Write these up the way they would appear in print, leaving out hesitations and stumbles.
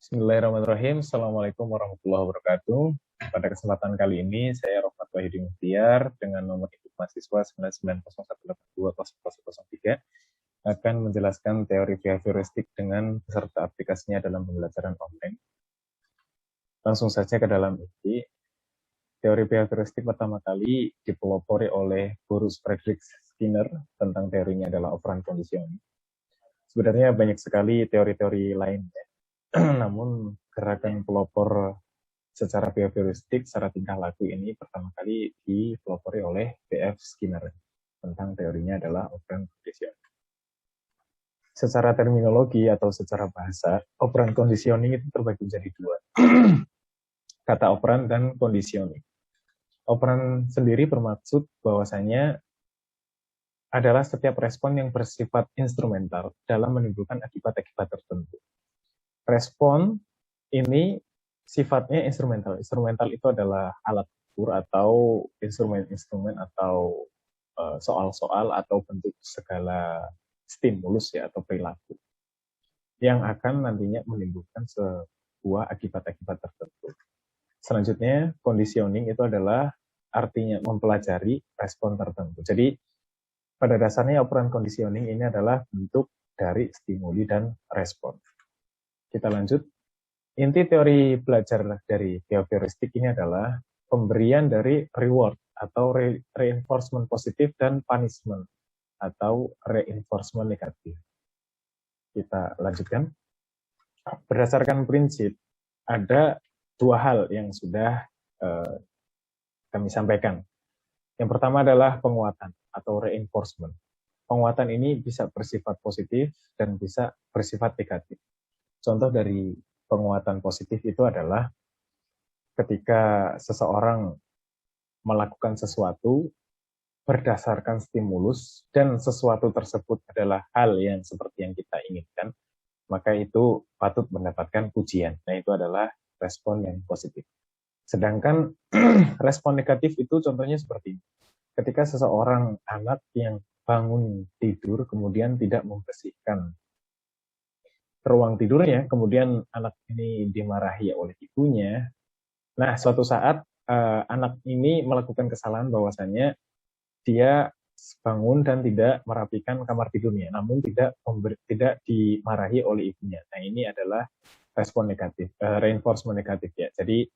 Bismillahirrahmanirrahim. Assalamualaikum warahmatullahi wabarakatuh. Pada kesempatan kali ini, saya Rohmat Wahyudi Muhtiar dengan nomor induk mahasiswa 9901820003 akan menjelaskan teori behavioristik dengan beserta aplikasinya dalam pembelajaran online. Langsung saja ke dalam inti. Teori behavioristik pertama kali dipelopori oleh Boris Frederick Skinner tentang teorinya adalah operant conditioning. Sebenarnya banyak sekali teori-teori lainnya. Namun gerakan pelopor secara behavioristik, secara tingkah laku ini pertama kali dipelopori oleh B.F. Skinner tentang teorinya adalah operant conditioning. Secara terminologi atau secara bahasa, operant conditioning itu terbagi menjadi dua. Kata operant dan conditioning. Operant sendiri bermaksud bahwasanya adalah setiap respon yang bersifat instrumental dalam menimbulkan akibat-akibat tertentu. Respon ini sifatnya instrumental. Instrumental itu adalah alat ukur atau instrumen-instrumen atau soal-soal atau bentuk segala stimulus ya atau perilaku yang akan nantinya menimbulkan sebuah akibat-akibat tertentu. Selanjutnya, conditioning itu adalah artinya mempelajari respon tertentu. Jadi, pada dasarnya operant conditioning ini adalah bentuk dari stimuli dan respon. Kita lanjut. Inti teori belajar dari behavioristik ini adalah pemberian dari reward atau reinforcement positif dan punishment atau reinforcement negatif. Kita lanjutkan. Berdasarkan prinsip, ada dua hal yang sudah kami sampaikan. Yang pertama adalah penguatan atau reinforcement. Penguatan ini bisa bersifat positif dan bisa bersifat negatif. Contoh dari penguatan positif itu adalah ketika seseorang melakukan sesuatu berdasarkan stimulus dan sesuatu tersebut adalah hal yang seperti yang kita inginkan, maka itu patut mendapatkan pujian. Nah, itu adalah respon yang positif. Sedangkan respon negatif itu contohnya seperti ini. Ketika seseorang anak yang bangun tidur kemudian tidak membersihkan ruang tidurnya, kemudian anak ini dimarahi oleh ibunya. Nah, suatu saat anak ini melakukan kesalahan bahwasannya dia bangun dan tidak merapikan kamar tidurnya, namun tidak dimarahi oleh ibunya. Nah, ini adalah respon negatif, reinforcement negatif ya. Jadi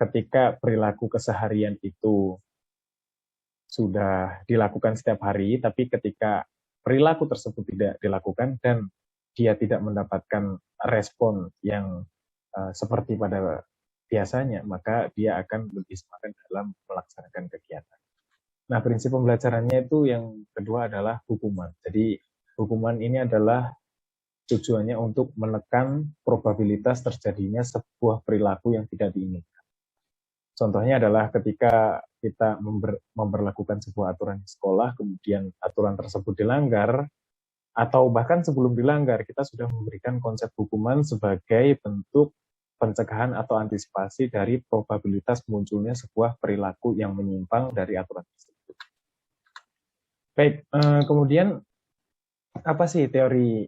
ketika perilaku keseharian itu sudah dilakukan setiap hari, tapi ketika perilaku tersebut tidak dilakukan dan dia tidak mendapatkan respon yang seperti pada biasanya, maka dia akan lebih semangat dalam melaksanakan kegiatan. Nah, prinsip pembelajarannya itu yang kedua adalah hukuman. Jadi, hukuman ini adalah tujuannya untuk menekan probabilitas terjadinya sebuah perilaku yang tidak diinginkan. Contohnya adalah ketika kita memberlakukan sebuah aturan di sekolah, kemudian aturan tersebut dilanggar, atau bahkan sebelum dilanggar, kita sudah memberikan konsep hukuman sebagai bentuk pencegahan atau antisipasi dari probabilitas munculnya sebuah perilaku yang menyimpang dari aturan tersebut. Baik, kemudian apa sih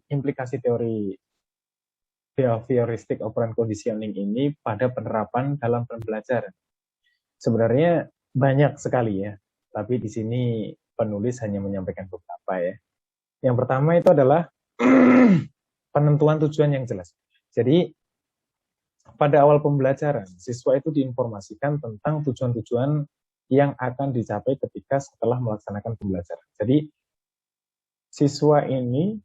implikasi teori behavioristic operant conditioning ini pada penerapan dalam pembelajaran? Sebenarnya banyak sekali ya, tapi di sini penulis hanya menyampaikan beberapa ya. Yang pertama itu adalah penentuan tujuan yang jelas. Jadi pada awal pembelajaran, siswa itu diinformasikan tentang tujuan-tujuan yang akan dicapai ketika setelah melaksanakan pembelajaran. Jadi siswa ini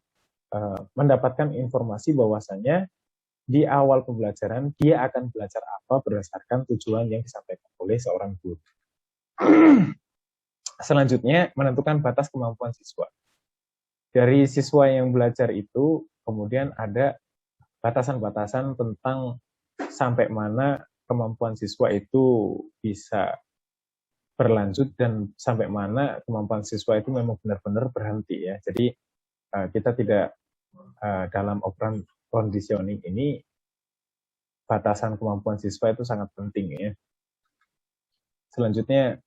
mendapatkan informasi bahwasannya di awal pembelajaran dia akan belajar apa berdasarkan tujuan yang disampaikan oleh seorang guru. Selanjutnya, menentukan batas kemampuan siswa. Dari siswa yang belajar itu, kemudian ada batasan-batasan tentang sampai mana kemampuan siswa itu bisa berlanjut dan sampai mana kemampuan siswa itu memang benar-benar berhenti ya. Jadi kita tidak dalam operant conditioning ini batasan kemampuan siswa itu sangat penting ya. Selanjutnya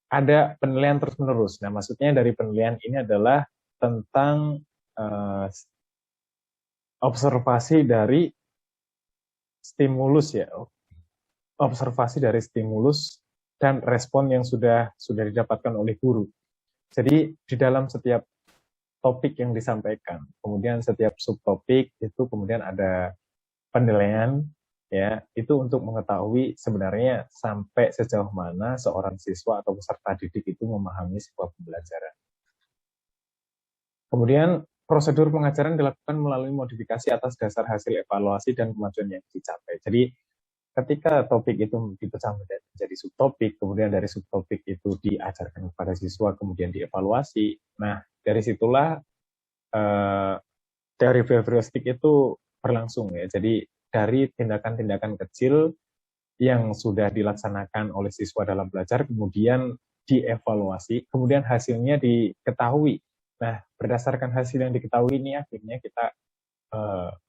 ada penilaian terus-menerus. Nah, maksudnya dari penilaian ini adalah tentang observasi dari stimulus ya, observasi dari stimulus dan respon yang sudah didapatkan oleh guru. Jadi di dalam setiap topik yang disampaikan, kemudian setiap subtopik itu kemudian ada penilaian, ya, itu untuk mengetahui sebenarnya sampai sejauh mana seorang siswa atau peserta didik itu memahami sebuah pembelajaran. Kemudian prosedur pengajaran dilakukan melalui modifikasi atas dasar hasil evaluasi dan kemajuan yang dicapai. Jadi ketika topik itu dipecah menjadi subtopik, kemudian dari subtopik itu diajarkan kepada siswa, kemudian dievaluasi. Nah, dari situlah teori behavioristik itu berlangsung ya. Jadi dari tindakan-tindakan kecil yang sudah dilaksanakan oleh siswa dalam belajar, kemudian dievaluasi, kemudian hasilnya diketahui. Nah, berdasarkan hasil yang diketahui ini akhirnya kita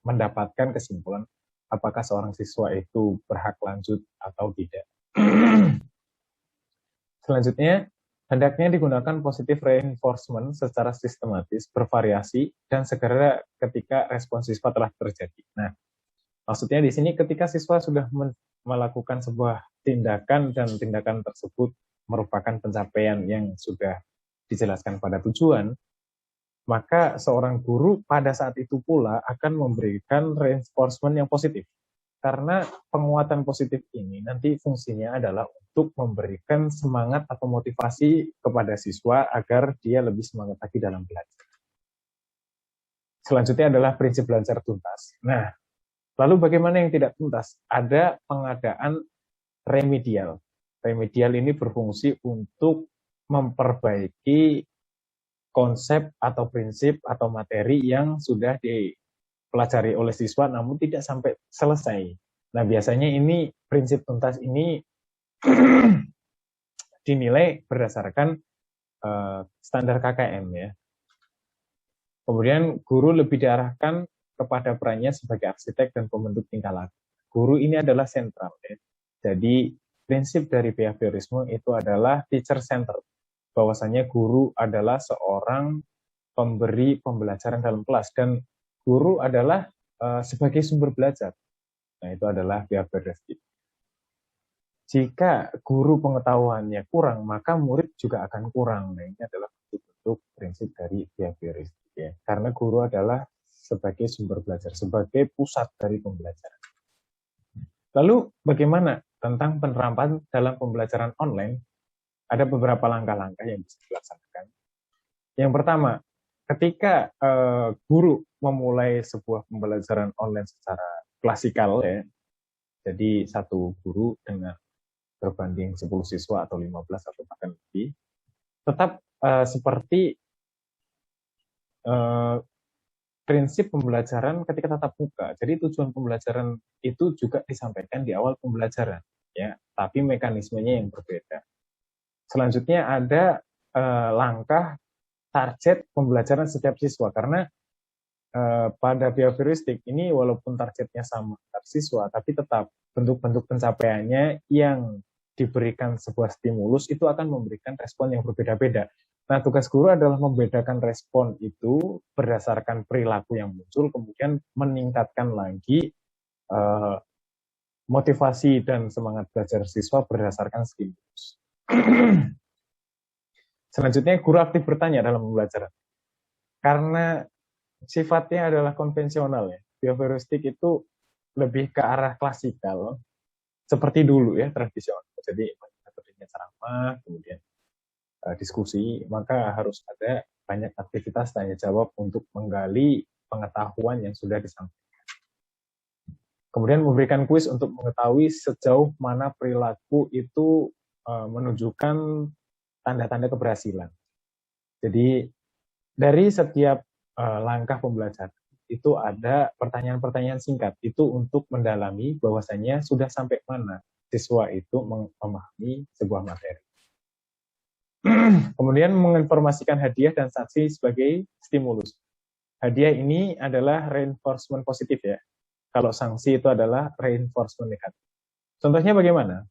mendapatkan kesimpulan apakah seorang siswa itu berhak lanjut atau tidak. Selanjutnya, hendaknya digunakan positive reinforcement secara sistematis, bervariasi, dan segera ketika respon siswa telah terjadi. Nah, maksudnya di sini ketika siswa sudah melakukan sebuah tindakan dan tindakan tersebut merupakan pencapaian yang sudah dijelaskan pada tujuan, maka seorang guru pada saat itu pula akan memberikan reinforcement yang positif. Karena penguatan positif ini nanti fungsinya adalah untuk memberikan semangat atau motivasi kepada siswa agar dia lebih semangat lagi dalam belajar. Selanjutnya adalah prinsip belajar tuntas. Nah, lalu bagaimana yang tidak tuntas? Ada pengadaan remedial. Remedial ini berfungsi untuk memperbaiki konsep atau prinsip atau materi yang sudah dipelajari oleh siswa namun tidak sampai selesai. Nah, biasanya ini prinsip tuntas ini dinilai berdasarkan standar KKM ya. Kemudian guru lebih diarahkan kepada perannya sebagai arsitek dan pembentuk tingkah laku. Guru ini adalah sentral ya. Jadi prinsip dari behaviorisme itu adalah teacher center. Bahwasanya guru adalah seorang pemberi pembelajaran dalam kelas dan guru adalah sebagai sumber belajar. Nah, itu adalah behavioristik. Jika guru pengetahuannya kurang, maka murid juga akan kurang. Nah, ini adalah bentuk prinsip dari behavioristik ya. Karena guru adalah sebagai sumber belajar, sebagai pusat dari pembelajaran. Lalu bagaimana tentang penerapan dalam pembelajaran online? Ada beberapa langkah-langkah yang bisa dilaksanakan. Yang pertama, ketika guru memulai sebuah pembelajaran online secara klasikal ya, jadi satu guru dengan berbanding 10 siswa atau 15 atau bahkan lebih, tetap seperti prinsip pembelajaran ketika tatap muka. Jadi tujuan pembelajaran itu juga disampaikan di awal pembelajaran, ya, tapi mekanismenya yang berbeda. Selanjutnya ada langkah target pembelajaran setiap siswa, karena pada behavioristik ini walaupun targetnya sama antar siswa, tapi tetap bentuk-bentuk pencapaiannya yang diberikan sebuah stimulus itu akan memberikan respon yang berbeda-beda. Nah, tugas guru adalah membedakan respon itu berdasarkan perilaku yang muncul, kemudian meningkatkan lagi motivasi dan semangat belajar siswa berdasarkan stimulus. Selanjutnya, guru aktif bertanya dalam pembelajaran. Karena sifatnya adalah konvensional ya, behavioristik itu lebih ke arah klasikal, seperti dulu ya, tradisional. Jadi metodenya ceramah, kemudian diskusi, maka harus ada banyak aktivitas tanya jawab untuk menggali pengetahuan yang sudah disampaikan. Kemudian memberikan kuis untuk mengetahui sejauh mana perilaku itu menunjukkan tanda-tanda keberhasilan. Jadi dari setiap langkah pembelajaran itu ada pertanyaan-pertanyaan singkat itu untuk mendalami bahwasanya sudah sampai mana siswa itu memahami sebuah materi. Kemudian menginformasikan hadiah dan sanksi sebagai stimulus. Hadiah ini adalah reinforcement positif ya. Kalau sanksi itu adalah reinforcement negatif. Contohnya bagaimana?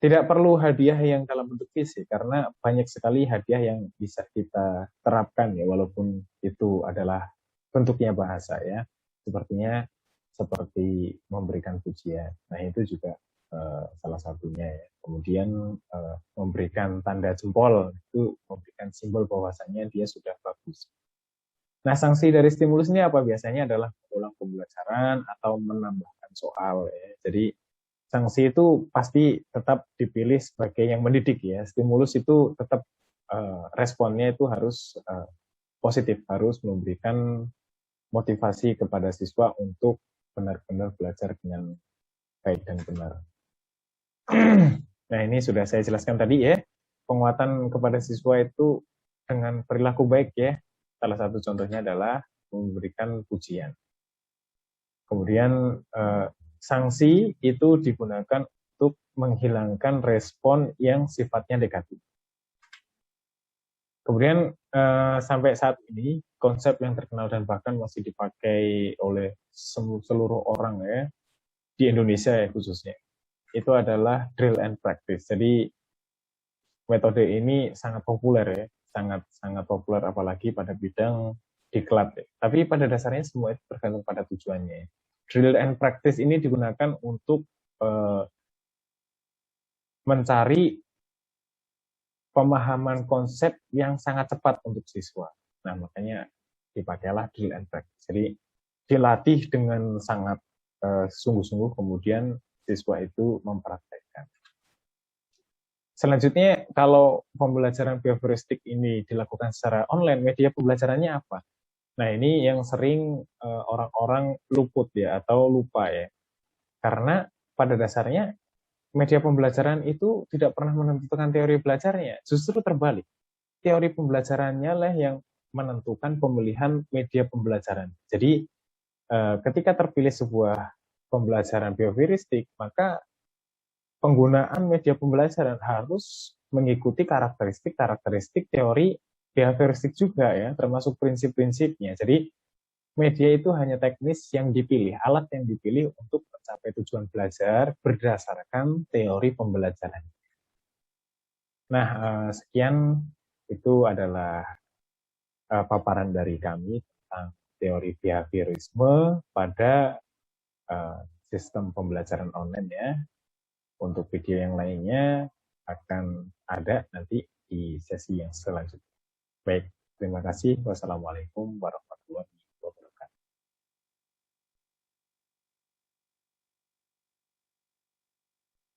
Tidak perlu hadiah yang dalam bentuk fisik, karena banyak sekali hadiah yang bisa kita terapkan ya, walaupun itu adalah bentuknya bahasa ya. Sepertinya seperti memberikan pujian. Nah, itu juga salah satunya ya. Kemudian memberikan tanda jempol, itu memberikan simbol bahwasannya dia sudah bagus. Nah, sanksi dari stimulus ini apa? Biasanya adalah mengulang pembelajaran atau menambahkan soal ya. Jadi sanksi itu pasti tetap dipilih sebagai yang mendidik ya. Stimulus itu tetap responnya itu harus positif, harus memberikan motivasi kepada siswa untuk benar-benar belajar dengan baik dan benar. Nah, ini sudah saya jelaskan tadi ya. Penguatan kepada siswa itu dengan perilaku baik ya. Salah satu contohnya adalah memberikan pujian. Kemudian sanksi itu digunakan untuk menghilangkan respon yang sifatnya negatif. Kemudian sampai saat ini konsep yang terkenal dan bahkan masih dipakai oleh seluruh orang ya di Indonesia ya khususnya, itu adalah drill and practice. Jadi metode ini sangat populer ya, sangat populer apalagi pada bidang diklat ya. Tapi pada dasarnya semua itu tergantung pada tujuannya. Drill and practice ini digunakan untuk mencari pemahaman konsep yang sangat cepat untuk siswa. Nah, makanya dipakailah drill and practice. Jadi dilatih dengan sangat sungguh-sungguh, kemudian siswa itu mempraktekkan. Selanjutnya, kalau pembelajaran behavioristik ini dilakukan secara online, media pembelajarannya apa? Nah, ini yang sering orang-orang luput ya, atau lupa ya. Karena pada dasarnya media pembelajaran itu tidak pernah menentukan teori belajarnya, justru terbalik. Teori pembelajarannya lah yang menentukan pemilihan media pembelajaran. Jadi ketika terpilih sebuah pembelajaran behavioristik, maka penggunaan media pembelajaran harus mengikuti karakteristik teori behavioristik juga ya, termasuk prinsip-prinsipnya. Jadi media itu hanya teknis yang dipilih, alat yang dipilih untuk mencapai tujuan belajar berdasarkan teori pembelajaran. Nah, sekian itu adalah paparan dari kami tentang teori behaviorisme pada sistem pembelajaran online ya. Untuk video yang lainnya akan ada nanti di sesi yang selanjutnya. Baik, terima kasih. Wassalamualaikum warahmatullahi wabarakatuh.